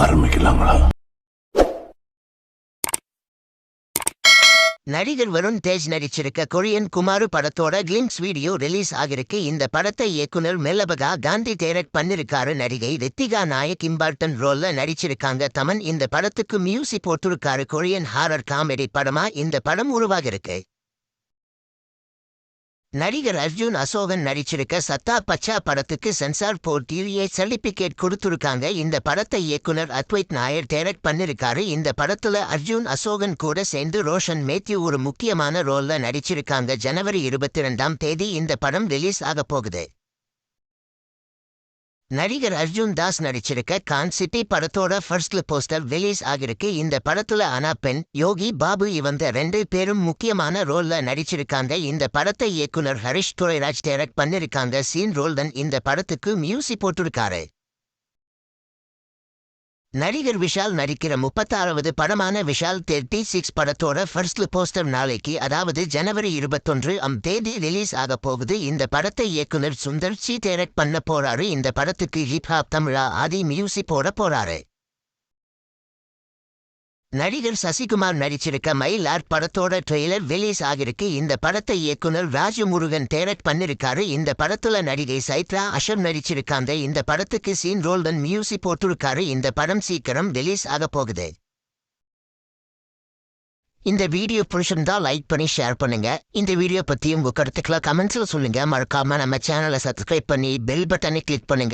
ஆரம்பிக்கலாங்களா? நடிகர் வருண் தேஜ் நடிச்சிருக்க கொரியன் குமாரு படத்தோட கிளிம்ஸ் வீடியோ ரிலீஸ் ஆகிருக்கு. இந்த படத்தை இயக்குனர் மெல்லபகா காந்தி டைரக்ட் பண்ணிருக்காரு. நடிகை ரித்திகா நாயக் இம்பார்ட்டன் ரோல்ல நடிச்சிருக்காங்க. தமன் இந்த படத்துக்கு மியூசிக் போட்டிருக்காரு. கொரியன் ஹாரர் காமெடி படமா இந்த படம் உருவாகிருக்கு. நடிகர் அர்ஜுன் அசோகன் நடிச்சிருக்க சத்தா பச்சா படத்துக்கு சென்சார் போர்ட்டிலேயே சர்டிபிகேட் கொடுத்துருக்காங்க. இந்த படத்தை இயக்குனர் அத்வைத் நாயர் டைரக்ட் பண்ணிருக்காரு. இந்த படத்துல அர்ஜுன் அசோகன் கூட சேர்ந்து ரோஷன் மேத்யூ ஒரு முக்கியமான ரோல்ல நடிச்சிருக்காங்க. ஜனவரி 22ஆம் தேதி இந்த படம் ரிலீஸ் ஆக போகுது. நடிகர் அர்ஜுன் தாஸ் நடிச்சிருக்க கான் சிட்டி படத்தோட ஃபர்ஸ்ட் போஸ்டர் ரிலீஸ் ஆகிருக்கு. இந்த படத்துல அனா பெண், யோகி பாபு இவங்க 2 பேரும் முக்கியமான ரோல்ல நடிச்சிருக்காங்க. இந்த படத்தை இயக்குனர் ஹரிஷ் துரைராஜ் டைரக்ட் பண்ணிருக்காங்க. சீன் ரோல்டன் இந்த படத்துக்கு மியூசிக் போட்டிருக்காரு. நடிகர் விஷால் நடிக்கிற 36வது படமான விஷால் 36 படத்தோட ஃபர்ஸ்ட் போஸ்டர் நாளைக்கு, அதாவது ஜனவரி 21ஆம் தேதி ரிலீஸ் ஆக போகுது. இந்த படத்தை இயக்குனர் சுந்தர் சி டைரக்ட் பண்ண போறாரு. இந்த படத்துக்கு ஹிப்ஹாப் தமிழா ஆதி மியூசிக் போட போறாரு. நடிகர் சசிகுமார் நடிச்சிருக்க மயில் ஆர்ட் படத்தோட ட்ரெய்லர் ரிலீஸ் ஆகிருக்கு. இந்த படத்தை இயக்குனர் ராஜமுருகன் டைரக்ட் பண்ணிருக்காரு. இந்த படத்துல நடிகை சைத்ரா அஷர் நடிச்சிருக்காங்க. இந்த படத்துக்கு சீன் ரோல்டன் மியூசிக் போட்டிருக்காரு. இந்த படம் சீக்கிரம் ரிலீஸ் ஆக போகுது. இந்த வீடியோ பிடிச்சிருந்தா லைக் பண்ணி ஷேர் பண்ணுங்க. இந்த வீடியோ பத்தி உங்க கருத்துக்களை கமெண்ட்ஸ்ல சொல்லுங்க. மறக்காம நம்ம சேனலை சப்ஸ்கிரைப் பண்ணி பெல் பட்டனை கிளிக் பண்ணுங்க.